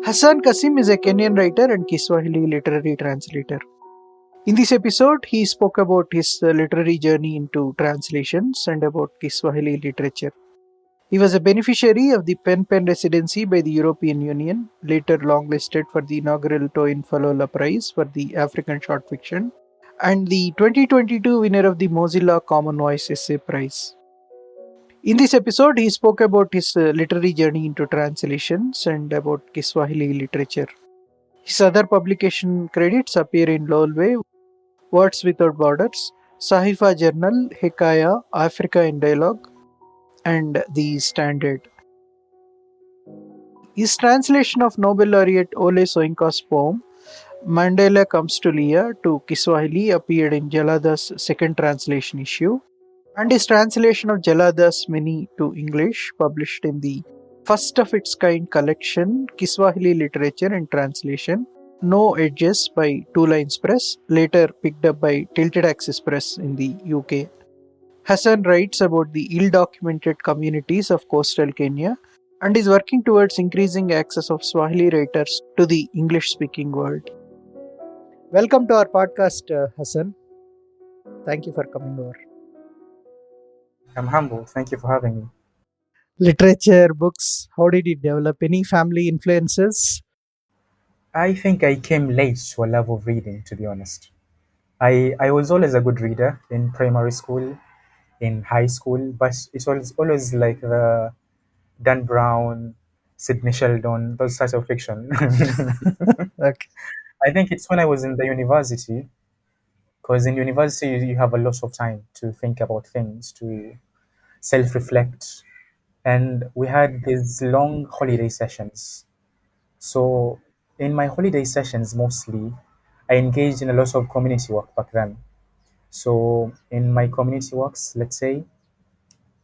Hassan Kassim is a Kenyan writer and Kiswahili literary translator. In this episode, he spoke about his literary journey into translations and about Kiswahili literature. He was a beneficiary of the PenPen residency by the European Union, later longlisted for the inaugural Toyin Falola Prize for the African short fiction, and the 2022 winner of the Mozilla Common-voice essay prize. In this episode, he spoke about his literary journey into translations and about Kiswahili literature. His other publication credits appear in Lolwe, Words Without Borders, Sahifa Journal, Hekaya, Africa in Dialogue, and The Standard. His translation of Nobel Laureate Wole Soyinka's poem, Mandela Comes to Leah, to Kiswahili appeared in Jalada's second translation issue, and his translation of Jalada's Mgeni to English, published in the first of its kind collection, Kiswahili Literature and Translation, No Edges by Two Lines Press, later picked up by Tilted Axis Press in the UK. Hassan writes about the ill-documented communities of coastal Kenya and is working towards increasing access of Swahili writers to the English-speaking world. Welcome to our podcast, Hassan. Thank you for coming over. I'm humble. Thank you for having me. Literature, books, how did it develop? Any family influences? I think I came late to a love of reading, to be honest. I was always a good reader in primary school, in high school, but it was always like the Dan Brown, Sidney Sheldon, those types of fiction. Okay. I think it's when I was in the university, because in university you have a lot of time to think about things, to self-reflect, and we had these long holiday sessions. So in my holiday sessions, mostly, I engaged in a lot of community work back then. So in my community works, let's say,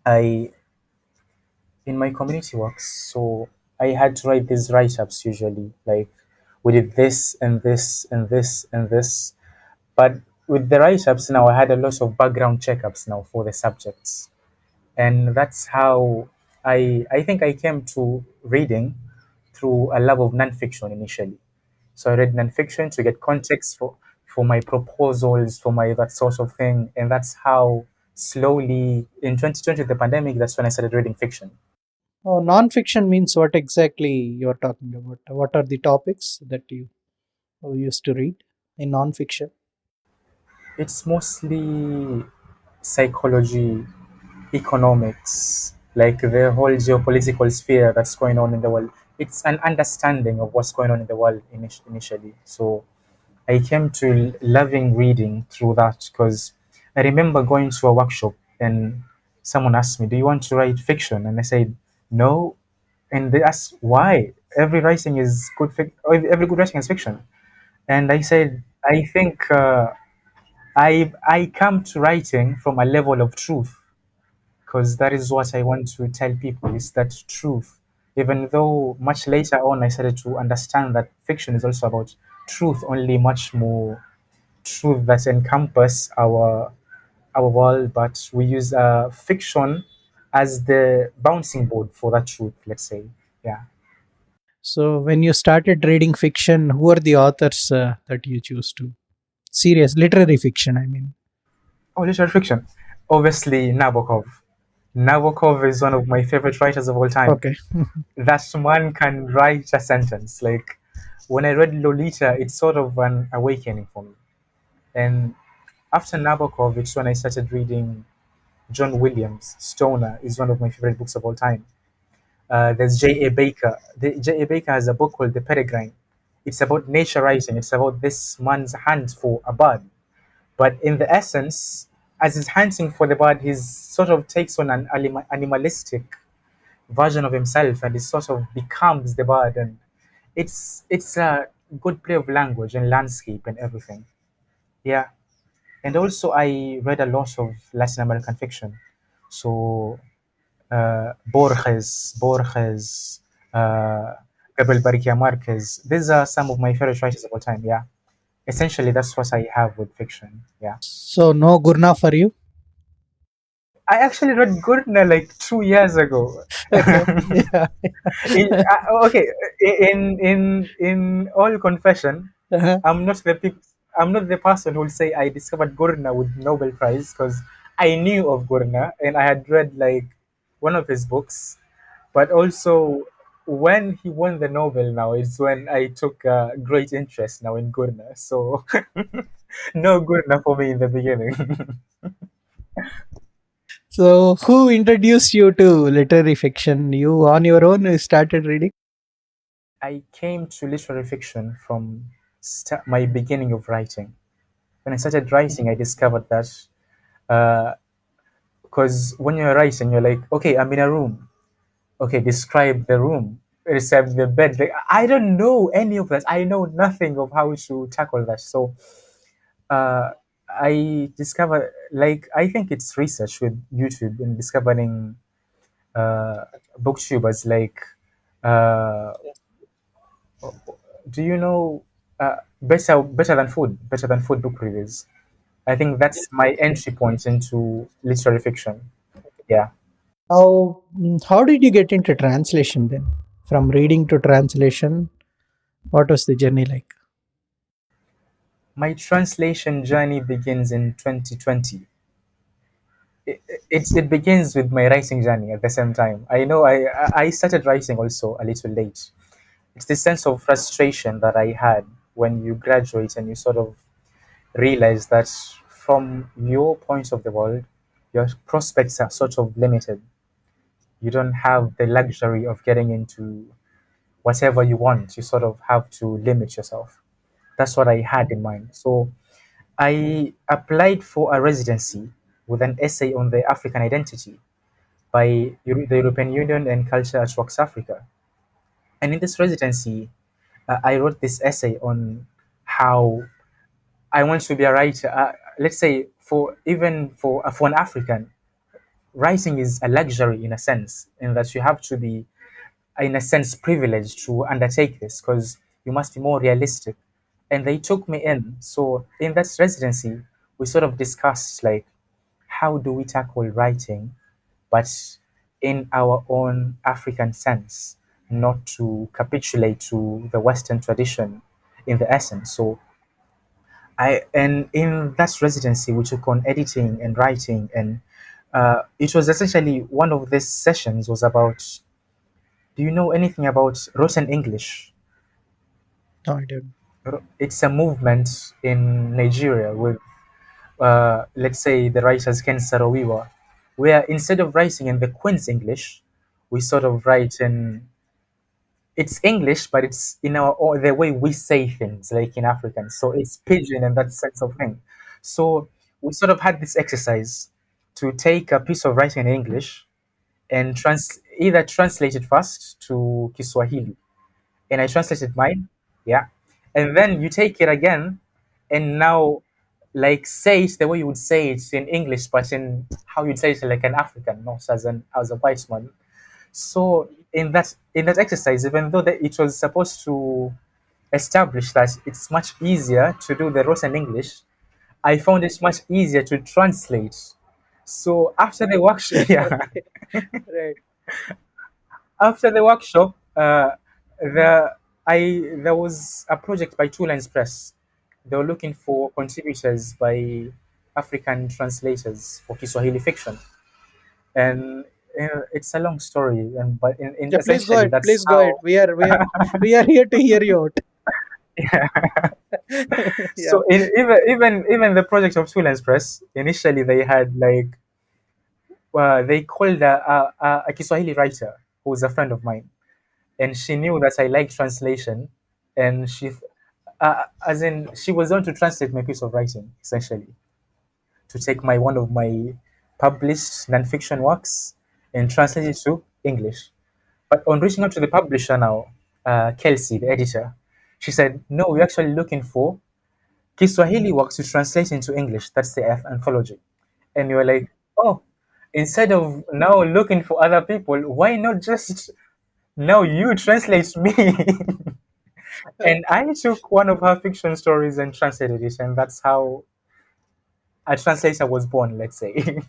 I in my community works, so I had to write these write-ups usually, like we did this and this and this and this. But with the write-ups now, I had a lot of background checkups now for the subjects, and that's how I think I came to reading through a love of nonfiction initially. So I read nonfiction to get context for my proposals, for my that sort of thing. And that's how slowly in 2020, the pandemic, that's when I started reading fiction. Oh, non-fiction means what exactly you're talking about? What are the topics that you used to read in non-fiction? It's mostly psychology, economics, like the whole geopolitical sphere that's going on in the world. It's an understanding of what's going on in the world initially. So I came to loving reading through that because I remember going to a workshop and someone asked me, "Do you want to write fiction?" And I said, "No." And they asked, "Why? Every writing is good. Every good writing is fiction." And I said, "I think I come to writing from a level of truth because that is what I want to tell people is that truth. Even though much later on I started to understand that fiction is also about truth, only much more truth that encompass our world, but we use fiction as the bouncing board for that truth, let's say. Yeah. So, when you started reading fiction, who are the authors that you choose to? Serious literary fiction, I mean. Oh, literary fiction. Obviously, Nabokov. Nabokov is one of my favorite writers of all time. Okay. That man can write a sentence. Like when I read Lolita, it's sort of an awakening for me. And after Nabokov, it's when I started reading John Williams. Stoner is one of my favorite books of all time. There's J.A. Baker. J.A. Baker has a book called The Peregrine. It's about nature writing. It's about this man's hunt for a bird. But in the essence, as he's hunting for the bird, he sort of takes on an animalistic version of himself and he sort of becomes the bird. And it's a good play of language and landscape and everything. Yeah. And also, I read a lot of Latin American fiction. So Borges, Gabriel Garcia Marquez. These are some of my favorite writers of all time. Yeah, essentially that's what I have with fiction. Yeah, So, no Gurna for you? I actually read Gurna like 2 years ago. Okay. Yeah. Okay, in all confession, Uh-huh. I'm not the peop- I'm not the person who will say I discovered Gurna with Nobel Prize, because I knew of Gurna and I had read like one of his books, but also when he won the Nobel now is when I took great interest now in Gurna. So no Gurna for me in the beginning. So, who introduced you to literary fiction? You on your own started reading? I came to literary fiction from my beginning of writing. When I started writing, I discovered that because when you're writing, you're like, okay, I'm in a room. Okay, describe the room. Describe the bed. Like, I don't know any of that. I know nothing of how to tackle that. So uh, I discovered, like, I think it's research with YouTube and discovering uh, booktubers like uh, do you know better than food book reviews? I think that's my entry point into literary fiction. Yeah, How did you get into translation then? From reading to translation, what was the journey like? my translation journey begins in 2020. It begins with my writing journey at the same time. I know I started writing also a little late. It's this sense of frustration that I had when you graduate and you sort of realize that from your point of the world, your prospects are sort of limited. You don't have the luxury of getting into whatever you want. You sort of have to limit yourself. That's what I had in mind. So I applied for a residency with an essay on the African identity by the European Union and Culture at Works Africa. And in this residency, I wrote this essay on how I want to be a writer. Let's say for an African, writing is a luxury in a sense, in that you have to be, in a sense, privileged to undertake this because you must be more realistic. And they took me in. So in that residency, we sort of discussed like how do we tackle writing, but in our own African sense, not to capitulate to the Western tradition in the essence. So and in that residency, we took on editing and writing, and it was essentially one of these sessions was about. Do you know anything about Rotten English? No, I didn't. It's a movement in Nigeria with, let's say, the writers Ken Saro-Wiwa, where instead of writing in the Queen's English, we sort of write in it's English, but it's in the way we say things, like in African. So it's pidgin and that sense of thing. So we sort of had this exercise to take a piece of writing in English and either translate it first to Kiswahili, and I translated mine, yeah, and then you take it again, and now like say it the way you would say it in English, but in how you'd say it like an African, not as a white man. So in that exercise, even though it was supposed to establish that it's much easier to do the Russian English, I found it much easier to translate. So after the workshop, yeah, Okay. Right. after the workshop, the there was a project by Two Lines Press. They were looking for contributors by African translators for Kiswahili fiction, and it's a long story. And but in Yeah, please go essentially ahead. that's Please go ahead. how. We are here to hear you out. Yeah. So even the project of Two Lines Press, initially they had like they called a Kiswahili writer who was a friend of mine, and she knew that I liked translation, and as in, she was on to translate my piece of writing, essentially, to take one of my published nonfiction works and translate it to English. But on reaching out to the publisher now, Kelsey, the editor, she said, "No, we're actually looking for Kiswahili works to translate into English. That's the anthology." And you're like, "Oh, instead of now looking for other people, why not just now you translate me?" And I took one of her fiction stories and translated it, and that's how a translator was born, let's say.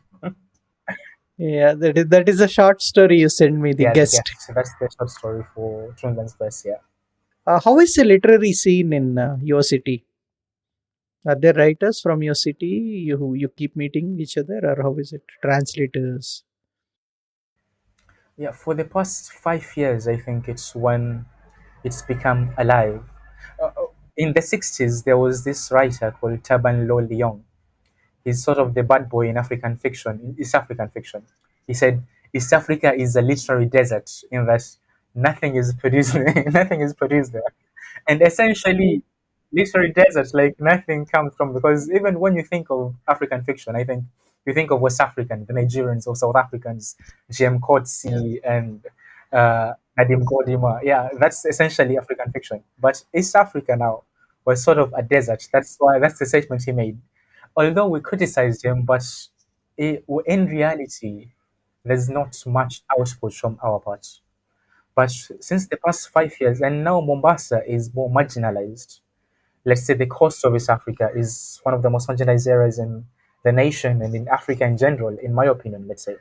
Yeah, that is a short story you sent me. The Yeah, the guest. guest. That's the short story for Children's Best. Yeah. How is the literary scene in your city? Are there writers from your city you keep meeting each other, or how is it? Translators. Yeah, for the past 5 years, I think it's when it's become alive. In the 60s, there was this writer called Taban Lol. He's sort of the bad boy in African fiction, in East African fiction. He said East Africa is a literary desert in that nothing is produced, nothing is produced there, and essentially, literary deserts like nothing comes from, because even when you think of African fiction, I think you think of West African, the Nigerians or South Africans, Jem Kotsi and Nadim Godima. Yeah, that's essentially African fiction. But East Africa now was sort of a desert. That's the statement he made. Although we criticized him, but in reality, there's not much output from our part. But since the past 5 years, and now Mombasa is more marginalized. Let's say the coast of East Africa is one of the most marginalized areas in the nation and in Africa in general, in my opinion, let's say.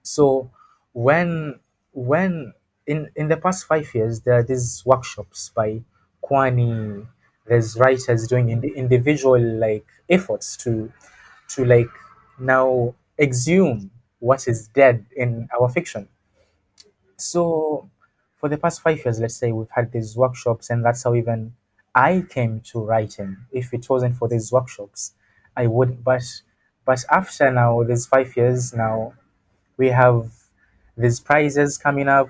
So when in the past 5 years, there are these workshops by Kwani, there's writers doing individual like efforts to like now exhume what is dead in our fiction. So, for the past 5 years, let's say we've had these workshops, and that's how even I came to writing. If it wasn't for these workshops, I would. But after now, these 5 years now, we have these prizes coming up.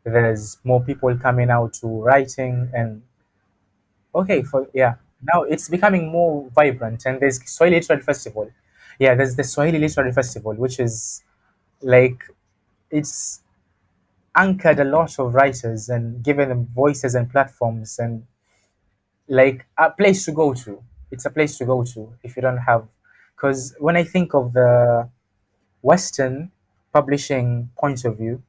There's more people coming out to writing, and okay, for yeah, now it's becoming more vibrant. And there's Swahili Literary Festival. Yeah, there's the Swahili Literary Festival, which is like it's anchored a lot of writers and given them voices and platforms and like a place to go to. It's a place to go to if you don't have, because when I think of the Western publishing point of view,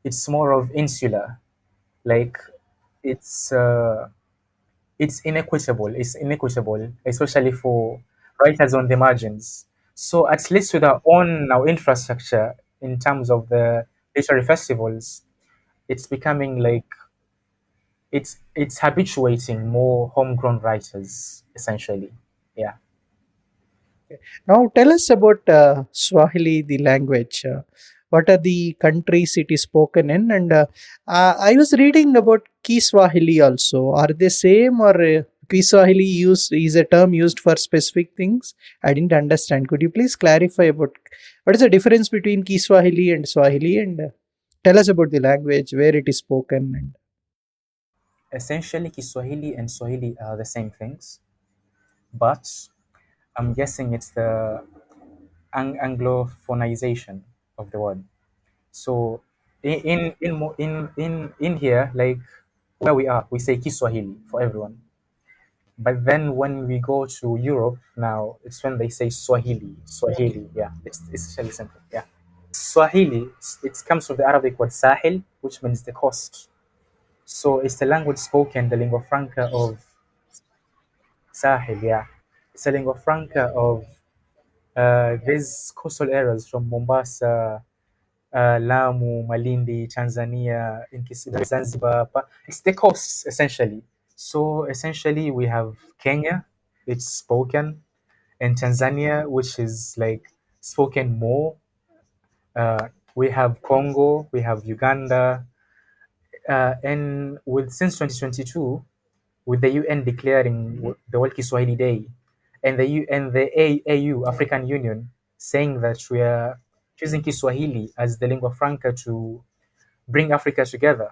it's more of insular. Like it's uh, it's inequitable. It's inequitable, especially for writers on the margins. So at least with our own now infrastructure in terms of the literary festivals, it's becoming like it's habituating more homegrown writers essentially. Yeah. Now tell us about Swahili, the language. What are the countries it is spoken in? And I was reading about Kiswahili also. Are they same, or Kiswahili is a term used for specific things? I didn't understand. Could you please clarify about what is the difference between Kiswahili and Swahili, and tell us about the language, where it is spoken, and Essentially Kiswahili and Swahili are the same things, but I'm guessing it's the anglophonization of the word. So in here, like where we are, we say Kiswahili for everyone. But then when we go to Europe now, it's when they say Swahili. Swahili, yeah. It's essentially simple. Yeah. Swahili, it comes from the Arabic word Sahil, which means the coast. So it's the language spoken, the lingua franca of Sahil, yeah. It's the lingua franca of these coastal areas from Mombasa, Lamu, Malindi, Tanzania, Zanzibar. It's the coasts essentially. So essentially, we have Kenya, it's spoken, and Tanzania, which is like spoken more. We have Congo, we have Uganda, and with since 2022, with the UN declaring the World Kiswahili Day, and the AU African Union saying that we are choosing Kiswahili as the lingua franca to bring Africa together.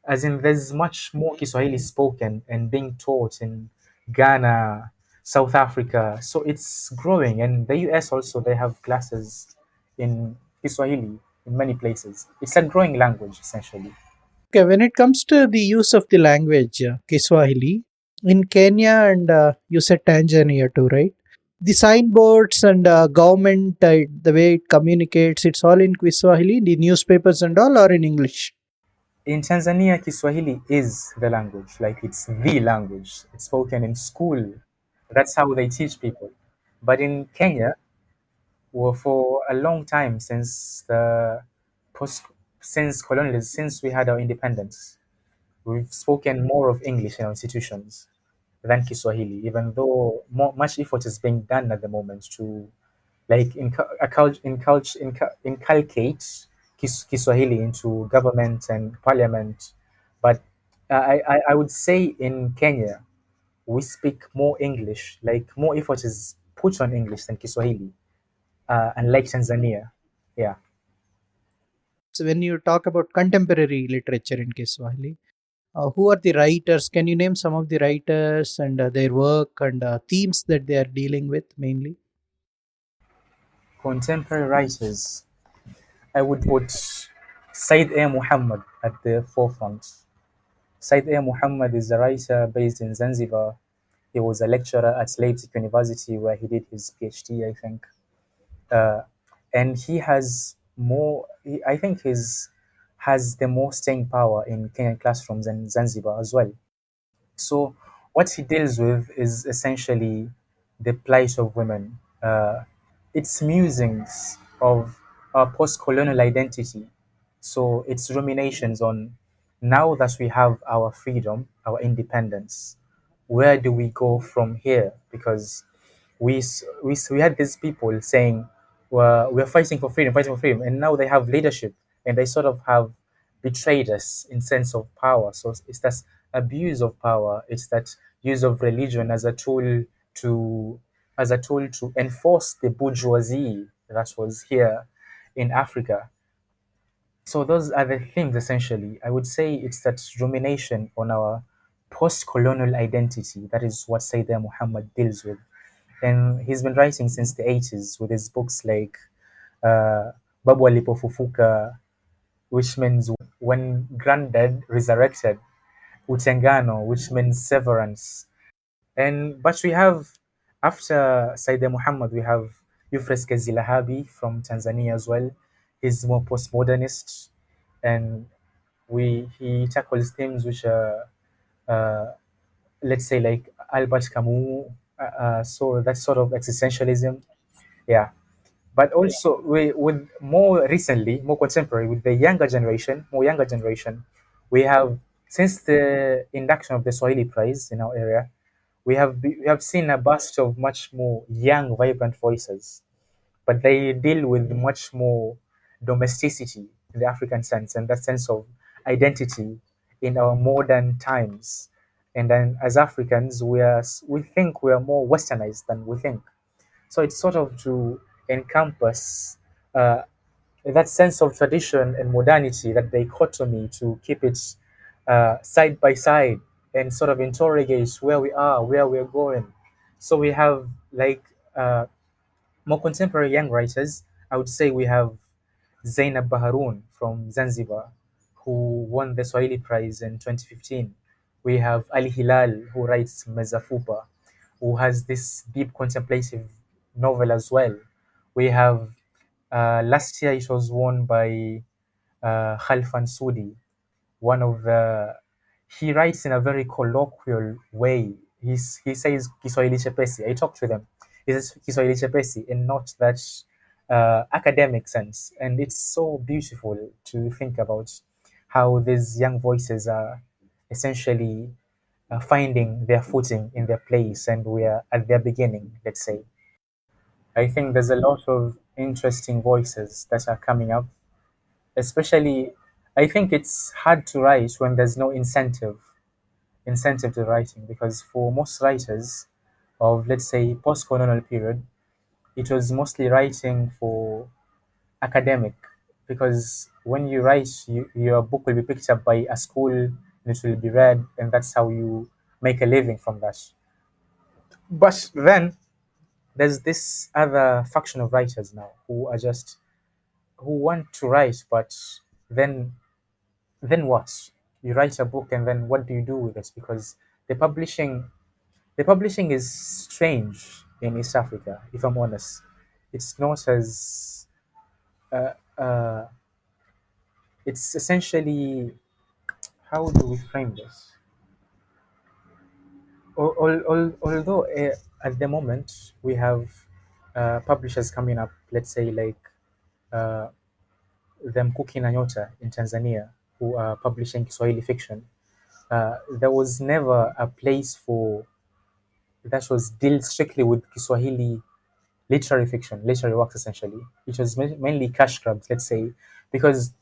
As in, there's much more Kiswahili spoken and being taught in Ghana, South Africa. So it's growing. And the US also, they have classes in Kiswahili in many places. It's a growing language, essentially. okay, when it comes to the use of the language, Kiswahili, in Kenya and you said Tanzania too, right? The signboards and government, the way it communicates, it's all in Kiswahili, the newspapers and all, or in English. In Tanzania, Kiswahili is the language. Like, it's the language. It's spoken in school. That's how they teach people. But in Kenya, well, for a long time since the post since colonialism, since we had our independence, we've spoken more of English in our institutions than Kiswahili, even though much effort is being done at the moment to like inculcate Kiswahili into government and parliament. But I would say in Kenya, we speak more English, like more effort is put on English than Kiswahili, unlike Tanzania. Yeah. So when you talk about contemporary literature in Kiswahili, who are the writers? Can you name some of the writers and their work and themes that they are dealing with mainly? Contemporary writers, I would put Said A. Muhammad at the forefront. Said A. Muhammad is a writer based in Zanzibar. He was a lecturer at Leipzig University where he did his PhD, I think. Uh, and he has more, I think his has the most staying power in Kenyan classrooms and Zanzibar as well. So what he deals with is essentially the plight of women. It's musings of our post-colonial identity. So it's ruminations on now that we have our freedom, our independence, where do we go from here? Because we had these people saying, well, we're fighting for freedom, and now they have leadership, and they sort of have betrayed us in sense of power. So it's that abuse of power. It's that use of religion to as a tool to enforce the bourgeoisie that was here in Africa. So those are the themes essentially. I would say it's that rumination on our post-colonial identity. That is what Sayyidina Muhammad deals with. And he's been writing since the 80s with his books like uh, Babu Alipofufuka, which means when granddad resurrected, Utengano, which means severance. And but we have after Saida Muhammad, we have Yufres Kezilahabi from Tanzania as well. He's more postmodernist, and we he tackles themes which are uh, let's say like Albert Camus. So that sort of existentialism, yeah. But also we with more recently, more contemporary, with the younger generation, we have since the induction of the Swahili Prize in our area, we have seen a burst of much more young, vibrant voices, but they deal with much more domesticity in the African sense and that sense of identity in our modern times. And then as Africans, we think we are more westernized than we think. So it's sort of to encompass uh, that sense of tradition and modernity, that dichotomy, to keep it side by side and sort of interrogate where we are, where we're going. So we have like more contemporary young writers. I would say we have Zainab Baharoun from Zanzibar, who won the Swahili Prize in 2015. We have Ali Hilal, who writes Mezafupa, who has this deep contemplative novel as well. We have last year it was won by Khalfan Sudi, one of the he writes in a very colloquial way. He says Kiswahili chepesi. I talked with him. He says Kiswahili chepesi in not that academic sense. And it's so beautiful to think about how these young voices are essentially finding their footing in their place, and we are at their beginning, let's say. I think there's a lot of interesting voices that are coming up, especially I think it's hard to write when there's no incentive to writing, because for most writers of, let's say, post-colonial period, it was mostly writing for academic, because when you write, your book will be picked up by a school and it will be read, and that's how you make a living from that. But then there's this other faction of writers now who are just who want to write, but then then what? You write a book, and then what do you do with it? Because the publishing the publishing is strange in East Africa, if I'm honest. It's not as uh, uh, it's essentially, how do we frame this? Although at the moment we have publishers coming up, let's say like uh, them Cookie na Nyota in Tanzania, who are publishing Kiswahili fiction, there was never a place for that was dealt strictly with Kiswahili literary fiction, literary works essentially. It was mainly cash grabs, let's say, because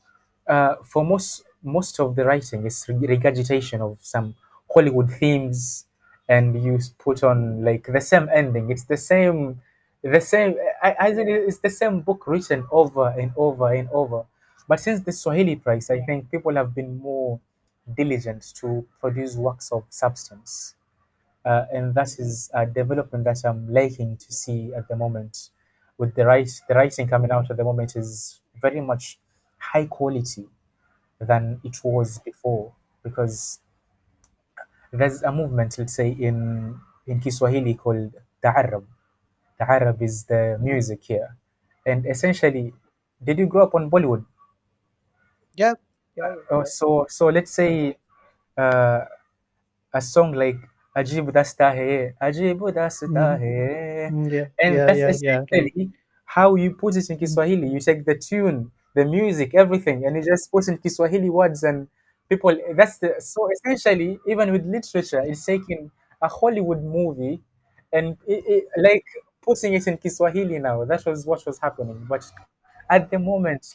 for most of the writing is regurgitation of some Hollywood themes, and you put on like the same ending. It's the same. I think it's the same book written over and over and over. But since the Swahili Prize, I think people have been more diligent to produce works of substance, and that is a development that I'm liking to see at the moment. With the writing coming out at the moment is very much high quality than it was before, because there's a movement, let's say in Kiswahili called Ta'arab. Ta'arab is the music here, and essentially, did you grow up on Bollywood? Yeah, yeah, Oh, yeah. so let's say uh, a song like Ajibu Dastahe, Ajibu Hmm. Dastahe. Yeah, And yeah, that's yeah, yeah. Right. essentially how you put it in Mm. Kiswahili. You take the tune, the music, everything, and you just put in Kiswahili words, and people, that's the, so essentially, even with literature, it's taking a Hollywood movie and like putting it in Kiswahili now. That was what was happening. But at the moment,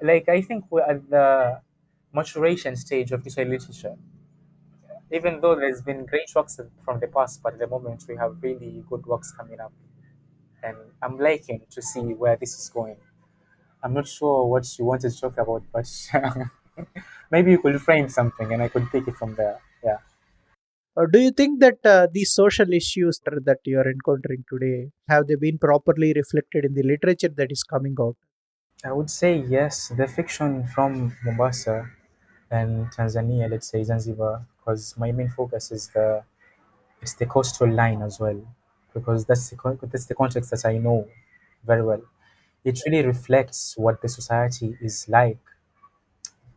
like I think we're at the maturation stage of Kiswahili literature, even though there's been great works from the past, but at the moment we have really good works coming up, and I'm liking to see where this is going. I'm not sure what you wanted to talk about, but maybe you could frame something and I could take it from there. Yeah, Do you think that these social issues that you are encountering today have they been properly reflected in the literature that is coming out? I would say yes. The fiction from Mombasa and Tanzania, let's say Zanzibar, because my main focus is the coastal line as well, because that's the context that I know very well. It really reflects what the society is like,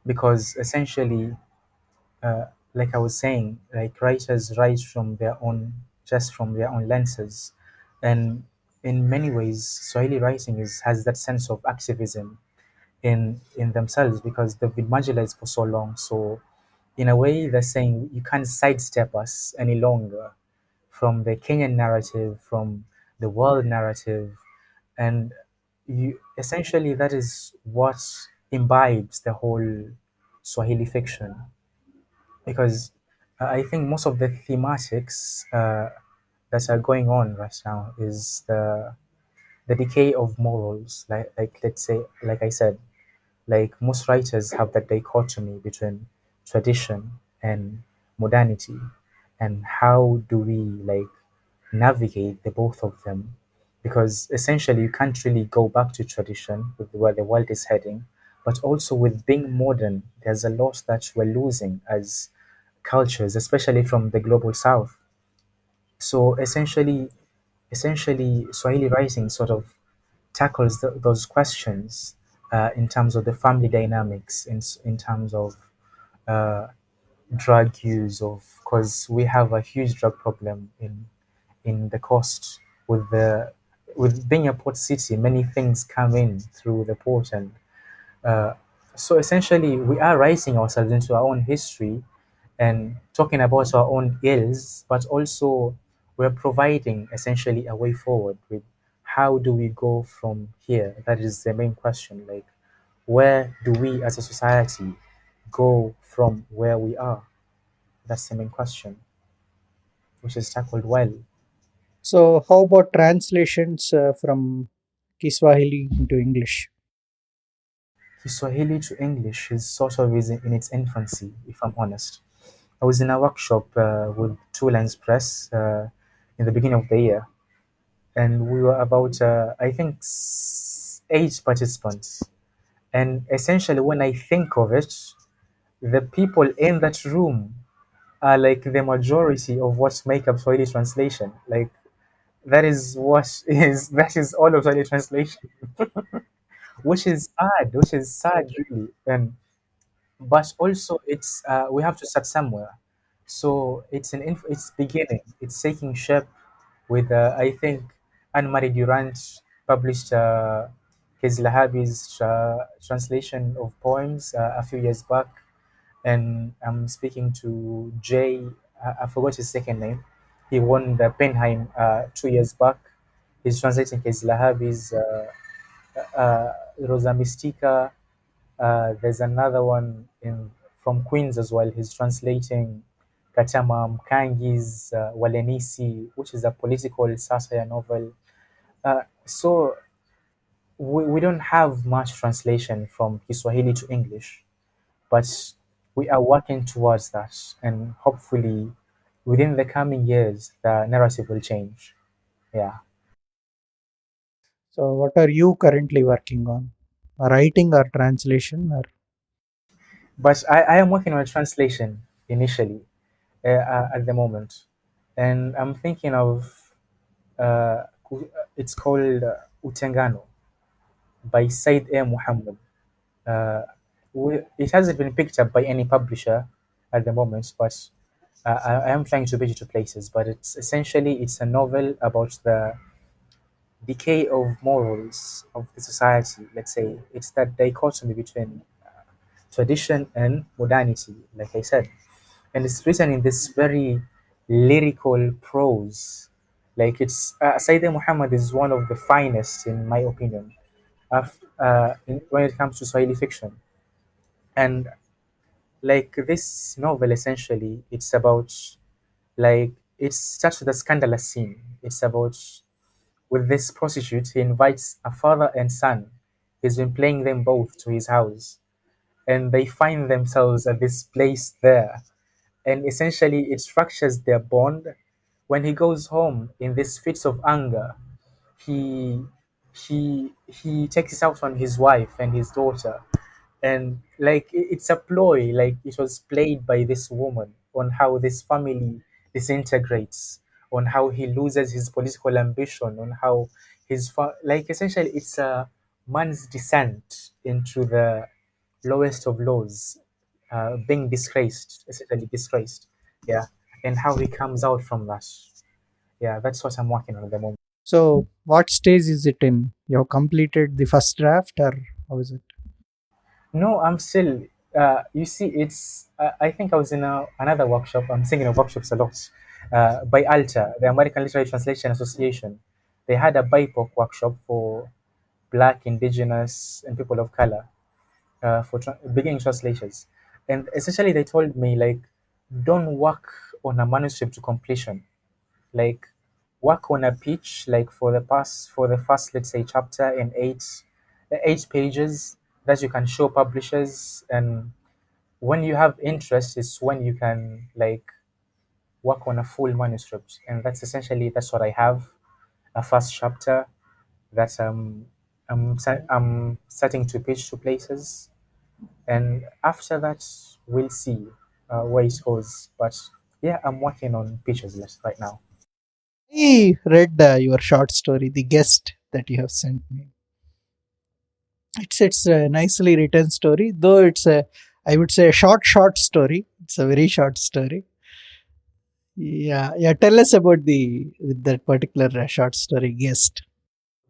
because essentially, uh, like I was saying, like writers write from their own, just from their own lenses, and in many ways, Swahili writing has that sense of activism in themselves, because they've been marginalized for so long. So, in a way, they're saying you can't sidestep us any longer from the Kenyan narrative, from the world narrative, and you essentially that is what imbibes the whole Swahili fiction, because I think most of the thematics that are going on right now is the decay of morals. Like let's say, like I said, like most writers have that dichotomy between tradition and modernity, and how do we like navigate the both of them, because essentially you can't really go back to tradition with where the world is heading, but also with being modern there's a lot that we're losing as cultures, especially from the global south. So essentially Swahili writing sort of tackles those questions in terms of the family dynamics, in terms of uh, drug use, of because we have a huge drug problem in the coast, with being a port city, many things come in through the port, and uh, so essentially we are writing ourselves into our own history and talking about our own ills, but also we're providing essentially a way forward with how do we go from here. That is the main question, like where do we as a society go from where we are? That's the main question, which is tackled well. So, how about translations from Kiswahili into English? Kiswahili to English is sort of is in its infancy, if I'm honest. I was in a workshop with Two Lines Press in the beginning of the year, and we were about, I think, 8 participants. And essentially, when I think of it, the people in that room are like the majority of what make up Swahili translation. Like that is what is that is all of Swahili translation, which is sad really. And but also it's we have to start somewhere. So it's it's beginning, it's taking shape with I think Anne-Marie Durant published his Lahabi's translation of poems a few years back, and I'm speaking to Jay. I forgot his second name. He won the Penheim 2 years back. He's translating his Lahabi's Rosa Mystica. There's another one in from Queens as well. He's translating Kachama Mkangi's Walenisi, which is a political satire novel. So we don't have much translation from Kiswahili to English, but we are working towards that, and hopefully, within the coming years, the narrative will change. Yeah, So, what are you currently working on? Writing or translation? Or but I am working on a translation initially at the moment, and I'm thinking of it's called Utengano by Said A. Muhammad. Uh, it hasn't been picked up by any publisher at the moment, but I am trying to pitch it to places. But it's a novel about the decay of morals of the society. Let's say it's that dichotomy between tradition and modernity, like I said, and it's written in this very lyrical prose. Like it's Sayyid Muhammad is one of the finest, in my opinion, when it comes to Swahili fiction. And like this novel, essentially, it's about like it's such a scandalous scene. It's about with this prostitute, he invites a father and son. He's been playing them both to his house, and they find themselves at this place there. And essentially, it structures their bond. When he goes home in this fits of anger, he he takes it out on his wife and his daughter, and like it's a ploy, like it was played by this woman on how this family disintegrates, on how he loses his political ambition, on how like essentially it's a man's descent into the lowest of lows, being disgraced, essentially disgraced, yeah, and how he comes out from that. Yeah, that's what I'm working on at the moment. so, what stage is it in? You have completed the first draft, or how is it? No, I'm still. You see, it's. I think I was in another workshop. I'm thinking of workshops a lot. By ALTA, the American Literary Translation Association, they had a BIPOC workshop for Black, Indigenous, and people of color for beginning translators, and essentially they told me like, don't work on a manuscript to completion. Like, work on a pitch like for the first, let's say, chapter in 8 pages that you can show publishers, and when you have interest is when you can like work on a full manuscript, and that's what I have, a first chapter that I'm starting to pitch to places, and after that we'll see where it goes, but yeah, I'm working on pitches right now. I read your short story, The Guest, that you have sent me. It's a nicely written story, though it's a, I would say, a short story. It's a very short story. Yeah, yeah. Tell us about the that particular short story, Guest.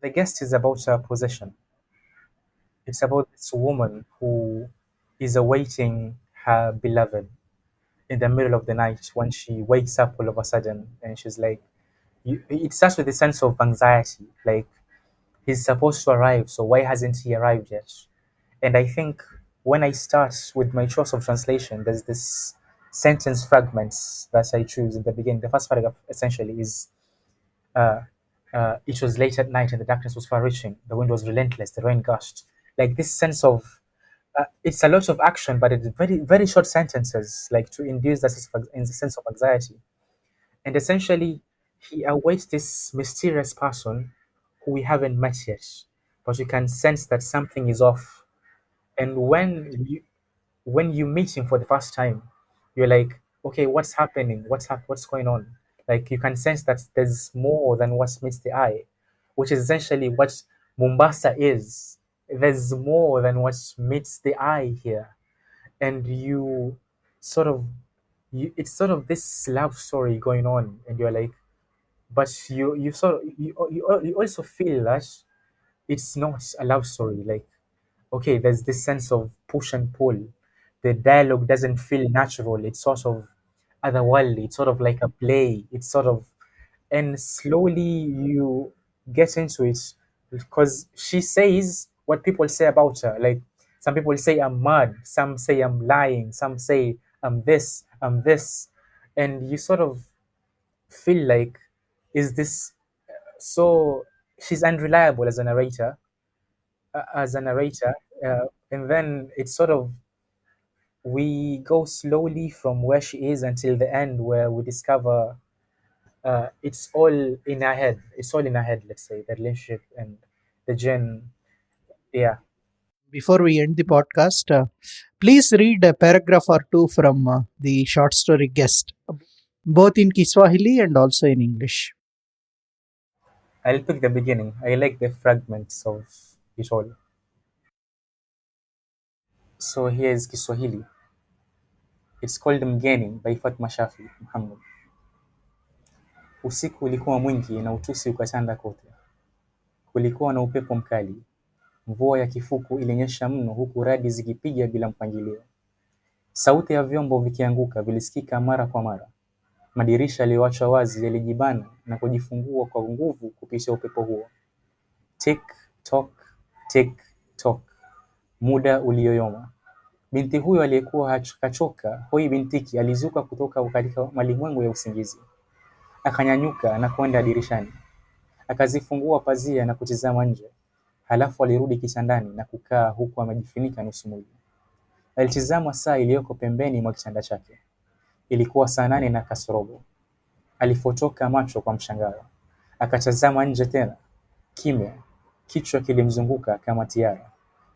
The Guest is about a possession. It's about this woman who is awaiting her beloved in the middle of the night when she wakes up all of a sudden, and she's like, it starts with a sense of anxiety. Like, he's supposed to arrive, so why hasn't he arrived yet? And I think when I start with my choice of translation, there's this sentence fragments that I choose in the beginning. The first paragraph essentially is uh, it was late at night and the darkness was far reaching. The wind was relentless, the rain gushed. Like this sense of it's a lot of action, but it's very, very short sentences, like to induce that sense of anxiety. And essentially, he awaits this mysterious person who we haven't met yet, but you can sense that something is off. And when you meet him for the first time, you're like, okay, what's happening? What's going on? Like you can sense that there's more than what meets the eye, which is essentially what Mombasa is. There's more than what meets the eye here, and you sort of it's sort of this love story going on, and you're like, but you sort of, you also feel that it's not a love story. Like, okay, there's this sense of push and pull. The dialogue doesn't feel natural. It's sort of otherworldly. It's sort of like a play. It's sort of, and slowly you get into it because she says what people say about her. Like, some people say I'm mad, some say I'm lying, some say I'm this, and you sort of feel like, is this so? She's unreliable as a narrator, and then it's sort of, we go slowly from where she is until the end, where we discover it's all in her head. It's all in her head. Let's say the relationship and the gen. Yeah, Before we end the podcast, please read a paragraph or two from the short story Guest, both in Kiswahili and also in English. I'll pick the beginning. I like the fragments of it all. So here is Kiswahili. It's called Mgeni by Fatma Shafi Muhammad. Usiku ulikuwa mwingi na utusi ukatanda kote. Kulikuwa na upepo mkali. Mvua ya kifuku ilinyesha mno, huku radi zikipiga bila mpangilio. Sauti ya vyombo vikianguka vilisikika mara kwa mara. Madirisha yaliyoachwa wazi yalijibana na kujifungua kwa nguvu kupisha upepo huo. Tick tock, tick tock, muda ulioyoma. Binti huyo aliyekuwa kachoka hoi bintiki alizuka kutoka katika malimwengu ya usingizi. Akanyanyuka na kwenda dirishani. Akazifungua pazia na kutizama nje. Halafu alirudi kitandani na kukaa huku amejifunika nusu mwili. Alitizama saa iliyoko pembeni mwa kitanda chake. Ilikuwa saa 8 na kasorobo. Alifotoka macho kwa mshangao. Akatazama nje tena. Kimya. Kichwa kilimzunguka kama tiara.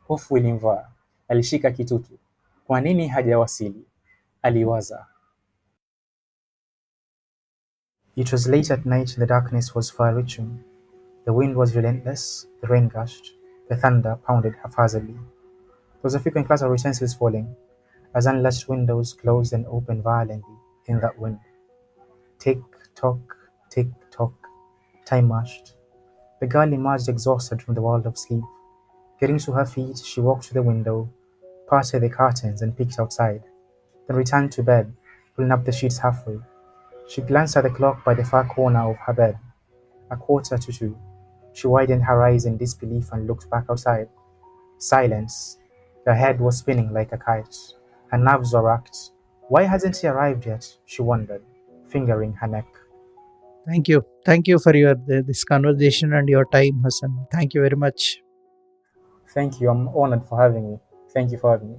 Hofu ilimvaa. Alishika kitutu. Kwa nini hajawasili? Aliwaza. It was late at night, the darkness was far-reaching. The wind was relentless, the rain gushed, the thunder pounded haphazardly. There was a frequent clatter of utensils falling, as unlatched windows closed and opened violently in that wind. Tick-tock, tick-tock. Time marched. The girl emerged exhausted from the world of sleep. Getting to her feet, she walked to the window, parted the curtains and peeked outside, then returned to bed, pulling up the sheets halfway. She glanced at the clock by the far corner of her bed. 1:45. She widened her eyes in disbelief and looked back outside. Silence. Her head was spinning like a kite. Her nerves were racked. Why hasn't he arrived yet? She wondered, fingering her neck. Thank you. Thank you for your this conversation and your time, Hassan. Thank you very much. Thank you. I'm honored for having me. Thank you for having me.